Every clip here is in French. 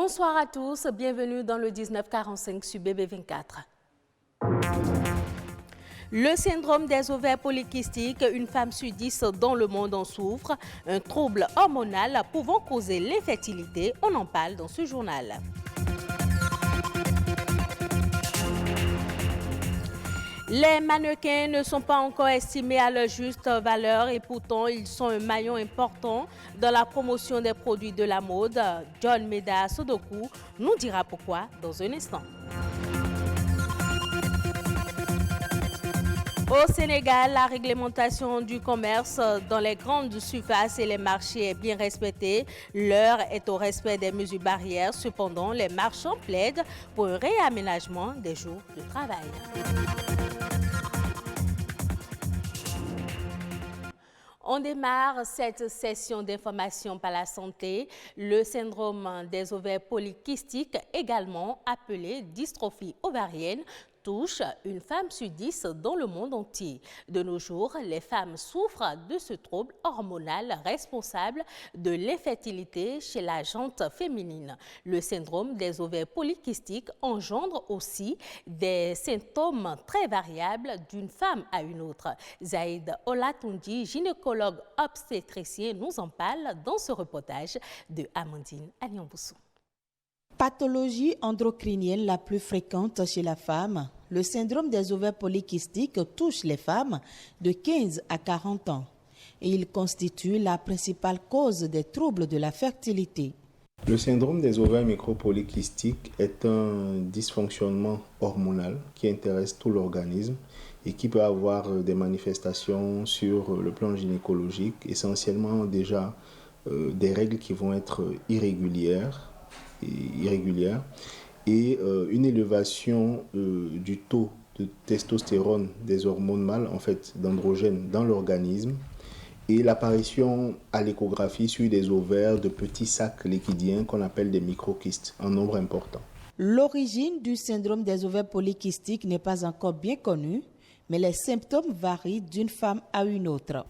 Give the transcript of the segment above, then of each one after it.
Bonsoir à tous, bienvenue dans le 1945 sur BB24. Le syndrome des ovaires polykystiques, une femme sur 10 dans le monde en souffre. Un trouble hormonal pouvant causer l'infertilité, on en parle dans ce journal. Les mannequins ne sont pas encore estimés à leur juste valeur et pourtant ils sont un maillon important dans la promotion des produits de la mode. John Meda Sodoku nous dira pourquoi dans un instant. Au Sénégal, la réglementation du commerce dans les grandes surfaces et les marchés est bien respectée. L'heure est au respect des mesures barrières. Cependant, les marchands plaident pour un réaménagement des jours de travail. On démarre cette session d'information par la santé. Le syndrome des ovaires polykystiques, également appelé dystrophie ovarienne, touche une femme sur 10 dans le monde entier. De nos jours, les femmes souffrent de ce trouble hormonal responsable de l'infertilité chez la gente féminine. Le syndrome des ovaires polykystiques engendre aussi des symptômes très variables d'une femme à une autre. Zaïd Olatundi, gynécologue obstétricien, nous en parle dans ce reportage de Amandine Aliamboussou. Pathologie endocrinienne la plus fréquente chez la femme, le syndrome des ovaires polykystiques touche les femmes de 15 à 40 ans et il constitue la principale cause des troubles de la fertilité. Le syndrome des ovaires micropolykystiques est un dysfonctionnement hormonal qui intéresse tout l'organisme et qui peut avoir des manifestations sur le plan gynécologique, essentiellement déjà des règles qui vont être irrégulières et une élévation du taux de testostérone des hormones mâles, en fait d'androgènes dans l'organisme, et l'apparition à l'échographie sur des ovaires de petits sacs liquidiens qu'on appelle des microkystes en nombre important. L'origine du syndrome des ovaires polykystiques n'est pas encore bien connue, mais les symptômes varient d'une femme à une autre.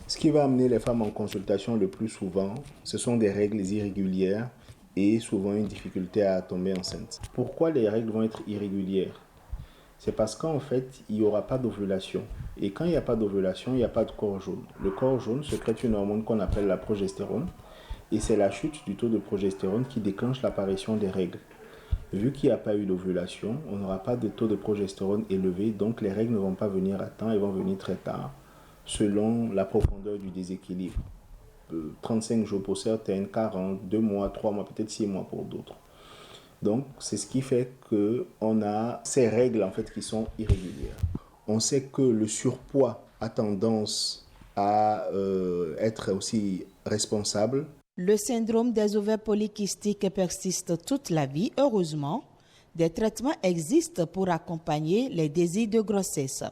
Ce qui va amener les femmes en consultation le plus souvent, ce sont des règles irrégulières et souvent une difficulté à tomber enceinte. Pourquoi les règles vont être irrégulières? C'est parce qu'en fait, il n'y aura pas d'ovulation. Et quand il n'y a pas d'ovulation, il n'y a pas de corps jaune. Le corps jaune sécrète une hormone qu'on appelle la progestérone. Et c'est la chute du taux de progestérone qui déclenche l'apparition des règles. Vu qu'il n'y a pas eu d'ovulation, on n'aura pas de taux de progestérone élevé. Donc les règles ne vont pas venir à temps, elles vont venir très tard, selon la profondeur du déséquilibre. 35 jours pour certaines, 40, 2 mois, 3 mois, peut-être 6 mois pour d'autres. Donc, c'est ce qui fait qu'on a ces règles en fait qui sont irrégulières. On sait que le surpoids a tendance à être aussi responsable. Le syndrome des ovaires polykystiques persiste toute la vie. Heureusement, des traitements existent pour accompagner les désirs de grossesse.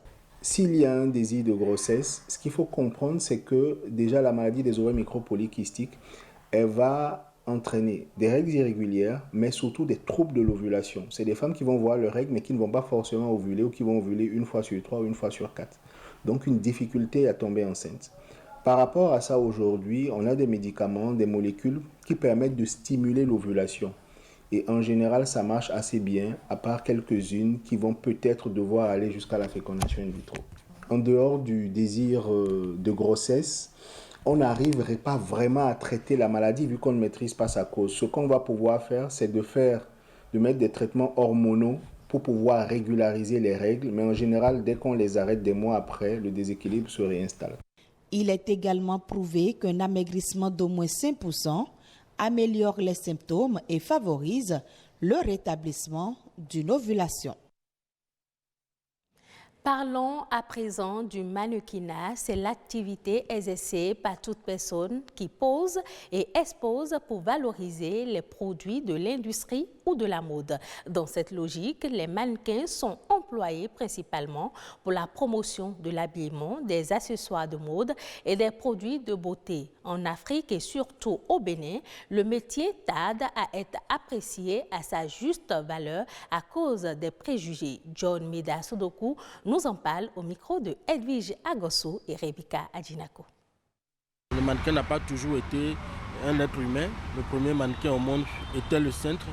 S'il y a un désir de grossesse, ce qu'il faut comprendre, c'est que déjà la maladie des ovaires micropolykystiques, elle va entraîner des règles irrégulières, mais surtout des troubles de l'ovulation. C'est des femmes qui vont voir leurs règles, mais qui ne vont pas forcément ovuler ou qui vont ovuler une fois sur 3 ou une fois sur 4. Donc une difficulté à tomber enceinte. Par rapport à ça, aujourd'hui, on a des médicaments, des molécules qui permettent de stimuler l'ovulation. Et en général, ça marche assez bien, à part quelques-unes qui vont peut-être devoir aller jusqu'à la fécondation in vitro. En dehors du désir de grossesse, on n'arriverait pas vraiment à traiter la maladie vu qu'on ne maîtrise pas sa cause. Ce qu'on va pouvoir faire, c'est de mettre des traitements hormonaux pour pouvoir régulariser les règles. Mais en général, dès qu'on les arrête des mois après, le déséquilibre se réinstalle. Il est également prouvé qu'un amaigrissement d'au moins 5% améliore les symptômes et favorise le rétablissement d'une ovulation. Parlons à présent du mannequinat. C'est l'activité exercée par toute personne qui pose et expose pour valoriser les produits de l'industrie ou de la mode. Dans cette logique, les mannequins sont employés principalement pour la promotion de l'habillement, des accessoires de mode et des produits de beauté. En Afrique et surtout au Bénin, le métier tarde à être apprécié à sa juste valeur à cause des préjugés. John Meda Sodoku nous en parle au micro de Edwige Agosso et Rebecca Adjinako. Le mannequin n'a pas toujours été un être humain. Le premier mannequin au monde était le cintre.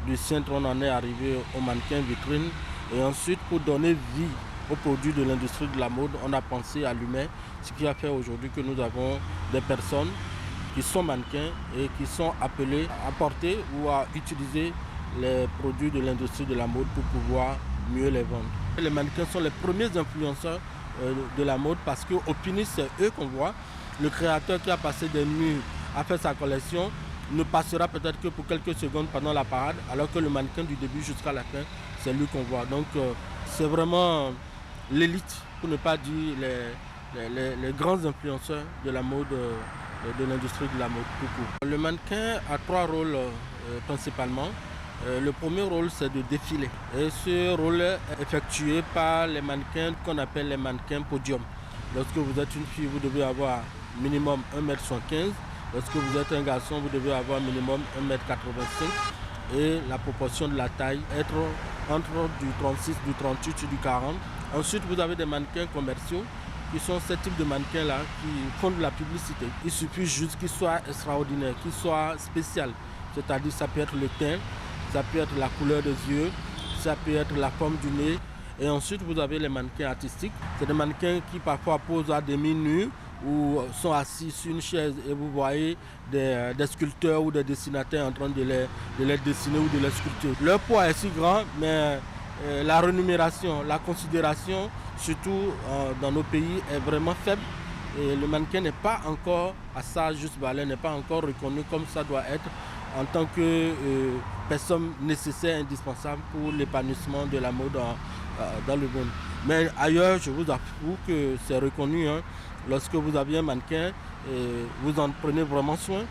Du cintre, on en est arrivé au mannequin vitrine. Et ensuite, pour donner vie aux produits de l'industrie de la mode, on a pensé à l'humain, ce qui a fait aujourd'hui que nous avons des personnes qui sont mannequins et qui sont appelées à porter ou à utiliser les produits de l'industrie de la mode pour pouvoir mieux les vendre. Les mannequins sont les premiers influenceurs de la mode parce qu'au finish, c'est eux qu'on voit. Le créateur qui a passé des nuits à faire sa collection ne passera peut-être que pour quelques secondes pendant la parade, alors que le mannequin du début jusqu'à la fin, c'est lui qu'on voit. Donc c'est vraiment l'élite, pour ne pas dire les grands influenceurs de la mode, de l'industrie de la mode. Le mannequin a trois rôles principalement. Le premier rôle, c'est de défiler. Et ce rôle est effectué par les mannequins qu'on appelle les mannequins podium. Lorsque vous êtes une fille, vous devez avoir minimum 1m75. Lorsque vous êtes un garçon, vous devez avoir minimum 1m85. Et la proportion de la taille être entre du 36, du 38 et du 40. Ensuite, vous avez des mannequins commerciaux qui sont ce type de mannequins-là qui font de la publicité. Il suffit juste qu'ils soient extraordinaires, qu'ils soient spéciaux. C'est-à-dire ça peut être le teint, ça peut être la couleur des yeux, ça peut être la forme du nez. Et ensuite, vous avez les mannequins artistiques. C'est des mannequins qui parfois posent à demi-nus ou sont assis sur une chaise et vous voyez des sculpteurs ou des dessinateurs en train de les dessiner ou de les sculpter. Leur poids est si grand, mais la rémunération, la considération, surtout dans nos pays, est vraiment faible. Et le mannequin n'est pas encore, à sa juste valeur, n'est pas encore reconnu comme ça doit être en tant que personne nécessaire, indispensable pour l'épanouissement de la mode dans le monde. Mais ailleurs, je vous avoue que c'est reconnu. Lorsque vous avez un mannequin, vous en prenez vraiment soin.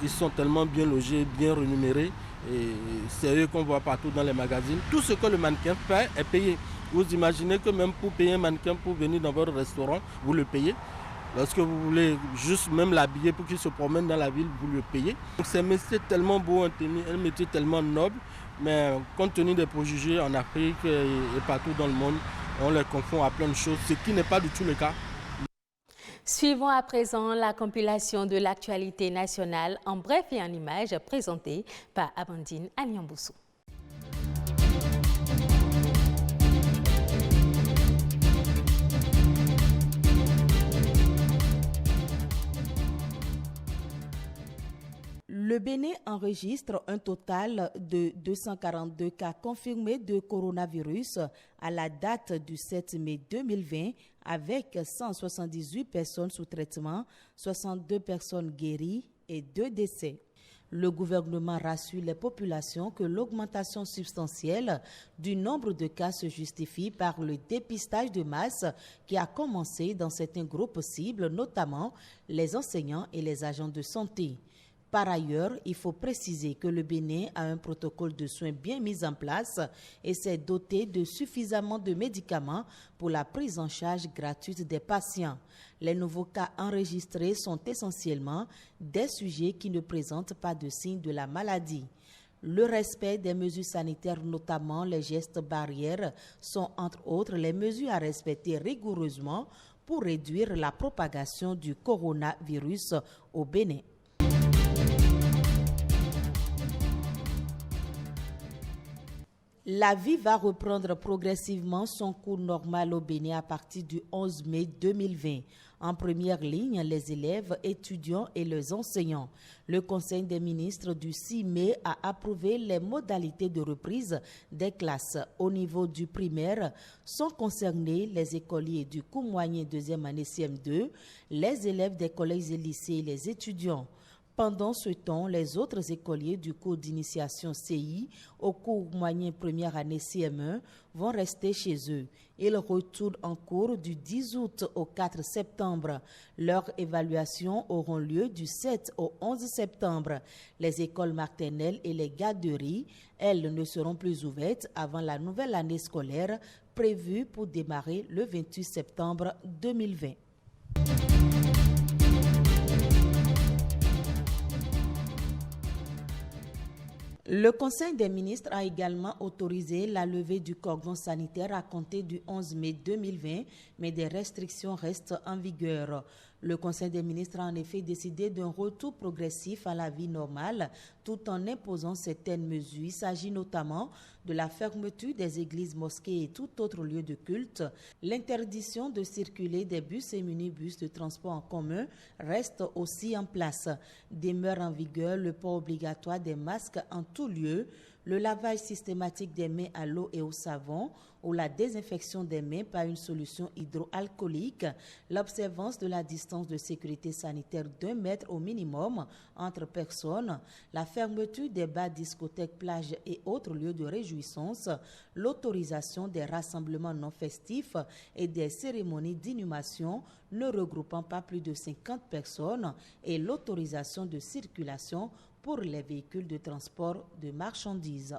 Ils sont tellement bien logés, bien rémunérés. Et c'est eux qu'on voit partout dans les magazines. Tout ce que le mannequin fait est payé. Vous imaginez que même pour payer un mannequin pour venir dans votre restaurant, vous le payez. Lorsque vous voulez juste même l'habiller pour qu'il se promène dans la ville, vous le payez. Donc c'est un métier tellement beau, un métier tellement noble, mais compte tenu des préjugés en Afrique et partout dans le monde, on les confond à plein de choses, ce qui n'est pas du tout le cas. Suivons à présent la compilation de l'actualité nationale en bref et en images présentée par Amandine Aliamboussou. Le Bénin enregistre un total de 242 cas confirmés de coronavirus à la date du 7 mai 2020 avec 178 personnes sous traitement, 62 personnes guéries et 2 décès. Le gouvernement rassure les populations que l'augmentation substantielle du nombre de cas se justifie par le dépistage de masse qui a commencé dans certains groupes cibles, notamment les enseignants et les agents de santé. Par ailleurs, il faut préciser que le Bénin a un protocole de soins bien mis en place et s'est doté de suffisamment de médicaments pour la prise en charge gratuite des patients. Les nouveaux cas enregistrés sont essentiellement des sujets qui ne présentent pas de signes de la maladie. Le respect des mesures sanitaires, notamment les gestes barrières, sont entre autres les mesures à respecter rigoureusement pour réduire la propagation du coronavirus au Bénin. La vie va reprendre progressivement son cours normal au Bénin à partir du 11 mai 2020. En première ligne, les élèves, étudiants et les enseignants. Le Conseil des ministres du 6 mai a approuvé les modalités de reprise des classes. Au niveau du primaire, sont concernés les écoliers du cours moyen deuxième année CM2, les élèves des collèges et lycées et les étudiants. Pendant ce temps, les autres écoliers du cours d'initiation CI au cours moyen première année CM1 vont rester chez eux. Ils retournent en cours du 10 août au 4 septembre. Leurs évaluations auront lieu du 7 au 11 septembre. Les écoles maternelles et les garderies, elles, ne seront plus ouvertes avant la nouvelle année scolaire prévue pour démarrer le 28 septembre 2020. Le Conseil des ministres a également autorisé la levée du cordon sanitaire à compter du 11 mai 2020, mais des restrictions restent en vigueur. Le Conseil des ministres a en effet décidé d'un retour progressif à la vie normale tout en imposant certaines mesures. Il s'agit notamment de la fermeture des églises, mosquées et tout autre lieu de culte. L'interdiction de circuler des bus et minibus de transport en commun reste aussi en place. Demeure en vigueur le port obligatoire des masques en tout lieu, le lavage systématique des mains à l'eau et au savon ou la désinfection des mains par une solution hydroalcoolique, l'observance de la distance de sécurité sanitaire d'1 mètre au minimum entre personnes, la fermeture des bars, discothèques, plages et autres lieux de réjouissance, l'autorisation des rassemblements non festifs et des cérémonies d'inhumation ne regroupant pas plus de 50 personnes et l'autorisation de circulation pour les véhicules de transport de marchandises.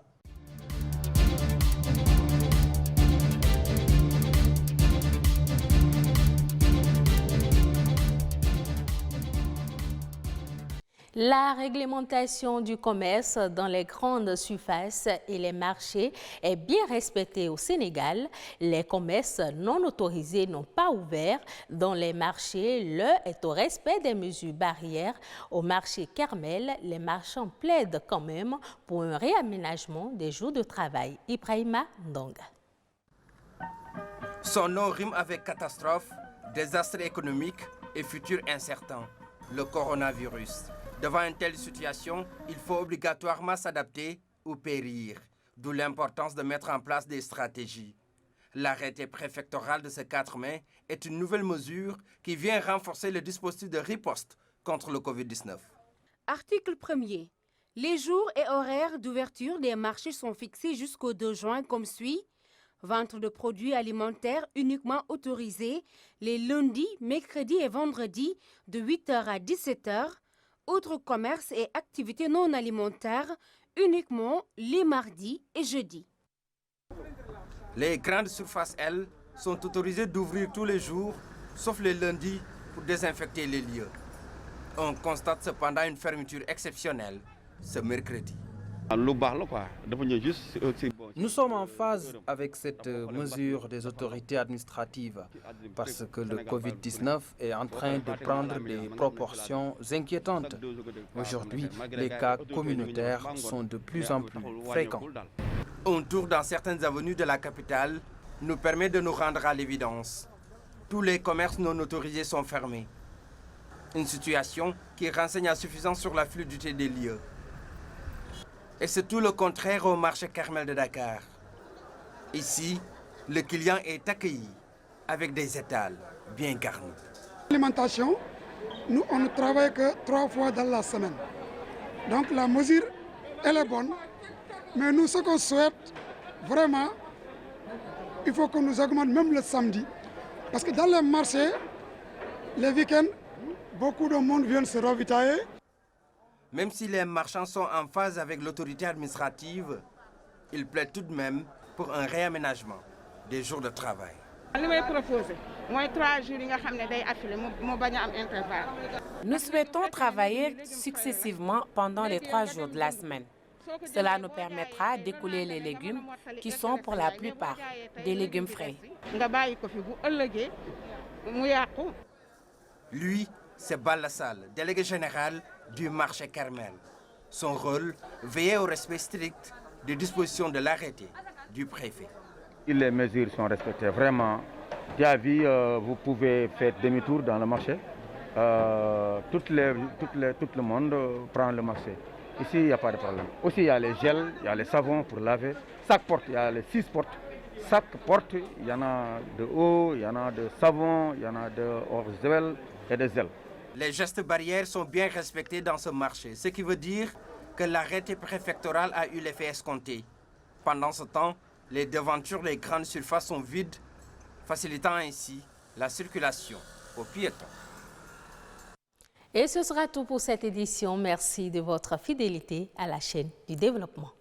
La réglementation du commerce dans les grandes surfaces et les marchés est bien respectée au Sénégal. Les commerces non autorisés n'ont pas ouvert. Dans les marchés, l'heure est au respect des mesures barrières. Au marché Kermel, les marchands plaident quand même pour un réaménagement des jours de travail. Ibrahima Ndonga. Son nom rime avec catastrophe, désastre économique et futur incertain, le coronavirus. Devant une telle situation, il faut obligatoirement s'adapter ou périr, d'où l'importance de mettre en place des stratégies. L'arrêté préfectoral de ce 4 mai est une nouvelle mesure qui vient renforcer le dispositif de riposte contre le Covid-19. Article 1er. Les jours et horaires d'ouverture des marchés sont fixés jusqu'au 2 juin comme suit. Vente de produits alimentaires uniquement autorisés les lundis, mercredis et vendredis de 8h à 17h. Autres commerces et activités non alimentaires uniquement les mardis et jeudis. Les grandes surfaces, elles, sont autorisées d'ouvrir tous les jours, sauf les lundis, pour désinfecter les lieux. On constate cependant une fermeture exceptionnelle ce mercredi. Nous sommes en phase avec cette mesure des autorités administratives parce que le Covid-19 est en train de prendre des proportions inquiétantes. Aujourd'hui, les cas communautaires sont de plus en plus fréquents. Un tour dans certaines avenues de la capitale nous permet de nous rendre à l'évidence. Tous les commerces non autorisés sont fermés. Une situation qui renseigne à suffisance sur la fluidité des lieux. Et c'est tout le contraire au marché Kermel de Dakar. Ici, le client est accueilli avec des étals bien garnis. L'alimentation, nous, on ne travaille que 3 fois dans la semaine. Donc la mesure, elle est bonne. Mais nous, ce qu'on souhaite, vraiment, il faut qu'on nous augmente même le samedi. Parce que dans les marchés, les week-ends, beaucoup de monde vient se ravitailler. Même si les marchands sont en phase avec l'autorité administrative, ils plaident tout de même pour un réaménagement des jours de travail. Nous souhaitons travailler successivement pendant les 3 jours de la semaine. Cela nous permettra d'écouler les légumes qui sont pour la plupart des légumes frais. Lui, c'est Balassal, délégué général du marché Kermel. Son rôle, veiller au respect strict des dispositions de l'arrêté du préfet. Les mesures sont respectées vraiment. Vous pouvez faire demi-tour dans le marché. Tout le monde prend le marché. Ici, il n'y a pas de problème. Aussi, il y a les gels, il y a les savons pour laver. Chaque porte, il y a les 6 portes. Chaque porte, il y en a de eau, il y en a de savon, il y en a de hors-zèle et de zèle. Les gestes barrières sont bien respectés dans ce marché, ce qui veut dire que l'arrêté préfectoral a eu l'effet escompté. Pendant ce temps, les devantures des grandes surfaces sont vides, facilitant ainsi la circulation aux piétons. Et ce sera tout pour cette édition. Merci de votre fidélité à la chaîne du développement.